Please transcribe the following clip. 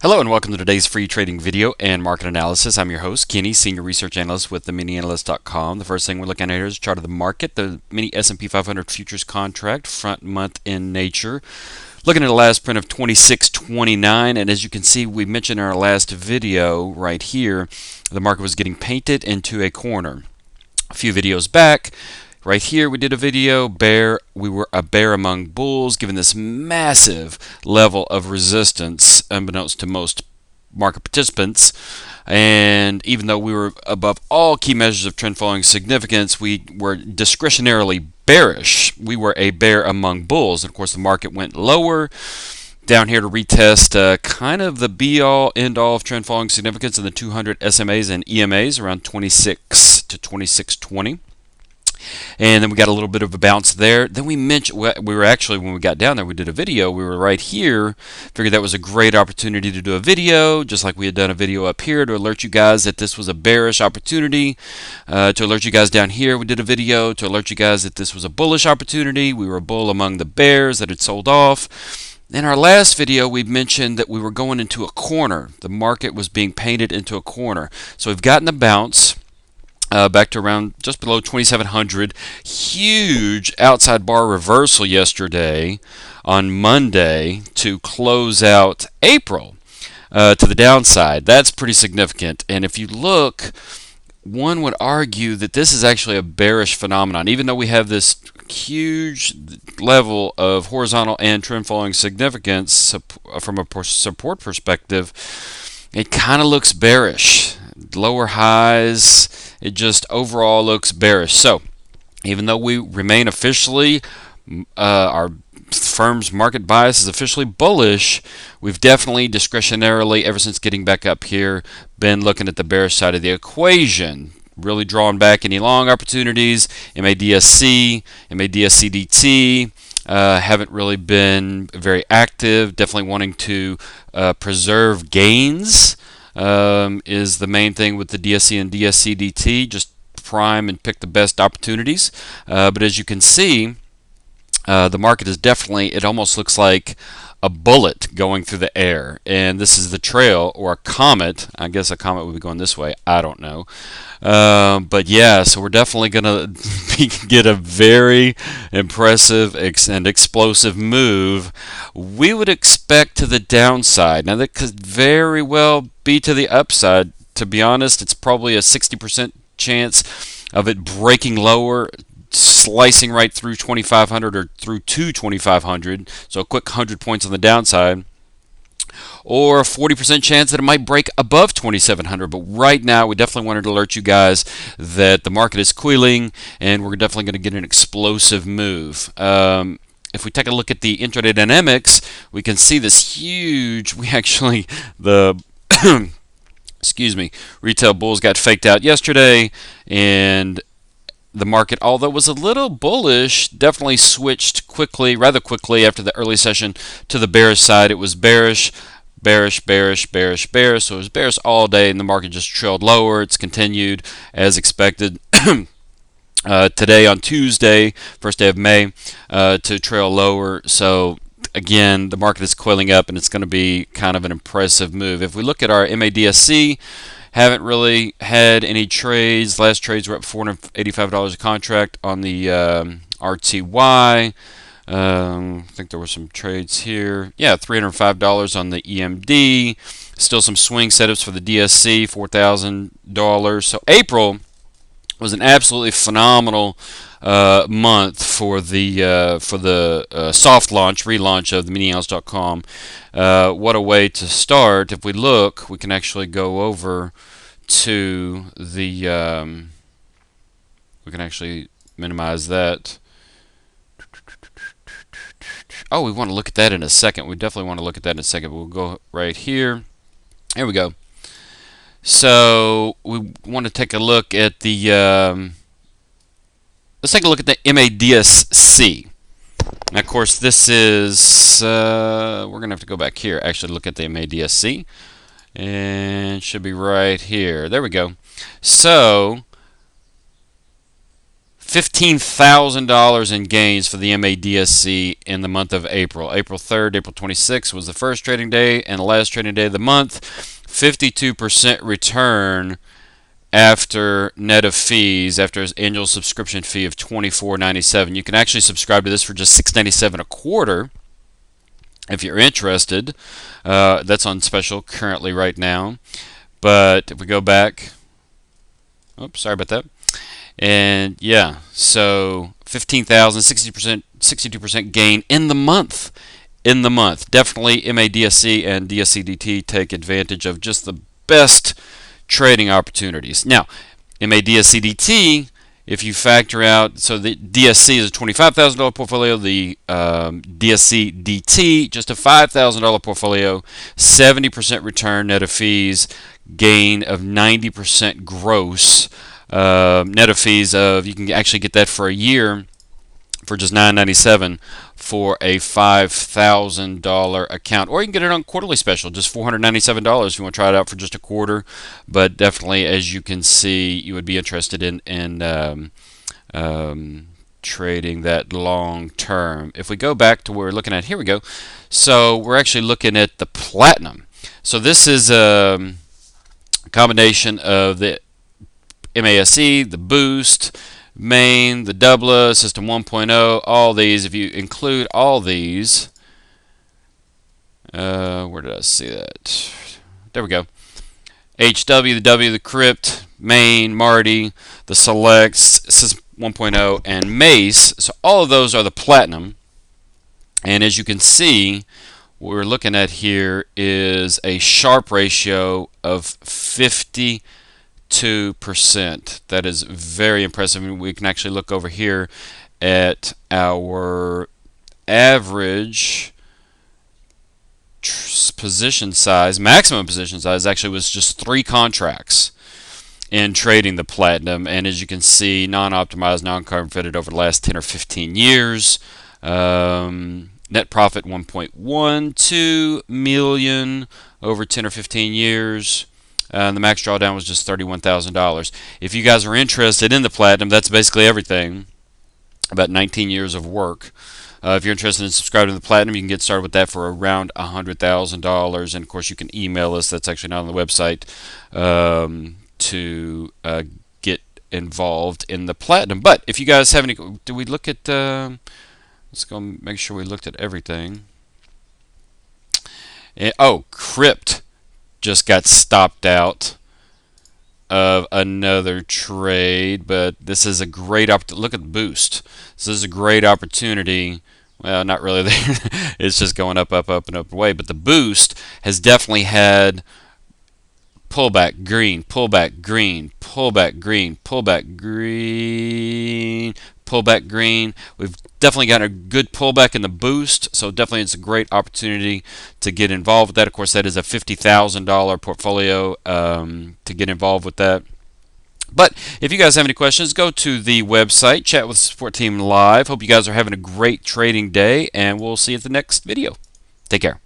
Hello and welcome to today's free trading video and market analysis. I'm your host, Kenny, Senior Research Analyst with the MiniAnalyst.com. The first thing we're looking at here is a chart of the market, the mini S&P 500 futures contract, front month in nature. Looking at the last print of 26.29, and as you can see, we mentioned in our last video right here, the market was getting painted into a corner. A few videos back, right here we did a video, we were a bear among bulls, given this massive level of resistance, unbeknownst to most market participants. And even though we were above all key measures of trend following significance, we were discretionarily bearish. We were a bear among bulls. And of course, the market went lower down here to retest kind of the be-all, end-all of trend following significance in the 200 SMAs and EMAs around 26 to 26.20. And then we got a little bit of a bounce there. Then we mentioned, we were actually, when we got down there, we did a video. We were right here. Figured that was a great opportunity to do a video, just like we had done a video up here to alert you guys that this was a bearish opportunity. To alert you guys down here, we did a video to alert you guys that this was a bullish opportunity. We were a bull among the bears that had sold off. In our last video, we mentioned that we were going into a corner. The market was being painted into a corner. So we've gotten a bounce. Back to around just below 2,700. Huge outside bar reversal yesterday on Monday to close out April to the downside. That's pretty significant. And if you look, one would argue that this is actually a bearish phenomenon. Even though we have this huge level of horizontal and trend following significance from a support perspective, it kind of looks bearish. Lower highs, it just overall looks bearish. So even though we remain officially, our firm's market bias is officially bullish, we've definitely discretionarily, ever since getting back up here, been looking at the bearish side of the equation. Really drawing back any long opportunities. MADSC, MADSCDT haven't really been very active. Definitely wanting to preserve gains. Is the main thing with the DSC and DSCDT. Just prime and pick the best opportunities. But as you can see, the market is definitely, it almost looks like a bullet going through the air. And this is the trail, or a comet. I guess a comet would be going this way. I don't know. But yeah, so we're definitely going to get a very impressive and explosive move. We would expect to the downside. Now, that could very well be to the upside. To be honest, it's probably a 60% chance of it breaking lower, slicing right through 2,500 or through to 2,500. So a quick 100 points on the downside. Or a 40% chance that it might break above 2,700. But right now, we definitely wanted to alert you guys that the market is cooling, and we're definitely going to get an explosive move. If we take a look at the intraday dynamics, we can see this huge, excuse me, retail bulls got faked out yesterday, and the market, although it was a little bullish, definitely switched rather quickly after the early session to the bearish side. It was bearish, bearish, bearish, bearish, bearish. So it was bearish all day, and the market just trailed lower. It's continued as expected. Today on Tuesday, first day of May, to trail lower. So again, the market is coiling up, and it's going to be kind of an impressive move. If we look at our MADSC, haven't really had any trades. Last trades were up $485 a contract on the RTY. I think there were some trades here. Yeah, $305 on the EMD. Still some swing setups for the DSC, $4,000. So April was an absolutely phenomenal month for the soft launch, relaunch of the MiniAnalyst.com. What a way to start. If we look, we can actually go over to the, we can actually minimize that. Oh, we want to look at that in a second. We definitely want to look at that in a second. We'll go right here. Here we go. So we want to take a look at the, let's take a look at the MADSC. Now, of course, this is, we're going to have to go back here, actually look at the MADSC, and it should be right here. There we go. So $15,000 in gains for the MADSC in the month of April. April 3rd, April 26th was the first trading day and the last trading day of the month. 52% return after net of fees, after an annual subscription fee of $24.97. You can actually subscribe to this for just $6.97 a quarter if you're interested. That's on special currently right now. But if we go back, oops, sorry about that. And yeah, so 15,000, 62% gain in the month. In the month. Definitely MADSC and DSCDT take advantage of just the best trading opportunities. Now, MADSCDT, if you factor out, so the DSC is a $25,000 portfolio, the DSCDT, just a $5,000 portfolio, 70% return net of fees, gain of 90% gross. Net of fees of, you can actually get that for a year for just $9.97 for a $5,000 account, or you can get it on quarterly special, just $497 if you want to try it out for just a quarter. But definitely, as you can see, you would be interested in trading that long term. If we go back to where we're looking at, here we go. So we're actually looking at the platinum. So this is a combination of the MASC, the boost, main, the doubler, system 1.0, all these. If you include all these, where did I see that? There we go. HW, the W, the crypt, main, Marty, the selects, system 1.0, and mace. So all of those are the platinum. And as you can see, what we're looking at here is a Sharpe ratio of 52%. That is very impressive. We can actually look over here at our average position size. Maximum position size actually was just 3 contracts in trading the platinum, and as you can see, non-optimized, non-carbon fitted over the last 10 or 15 years. Net profit 1.12 million over 10 or 15 years. The max drawdown was just $31,000. If you guys are interested in the platinum, that's basically everything. About 19 years of work. If you're interested in subscribing to the platinum, you can get started with that for around $100,000. And of course, you can email us. That's actually not on the website, to get involved in the platinum. But if you guys have any, do we look at? Let's go make sure we looked at everything. And, oh, Crypt just got stopped out of another trade, but this is a great look at the boost. This is a great opportunity. Well, not really there. It's just going up, up, up, and up away. But the boost has definitely had pullback, green, pullback, green, pullback, green, pullback, green, pullback, green. We've definitely got a good pullback in the boost, so definitely it's a great opportunity to get involved with that. Of course, that is a $50,000 portfolio, to get involved with that. But if you guys have any questions, go to the website, chat with the support team live. Hope you guys are having a great trading day, and we'll see you at the next video. Take care.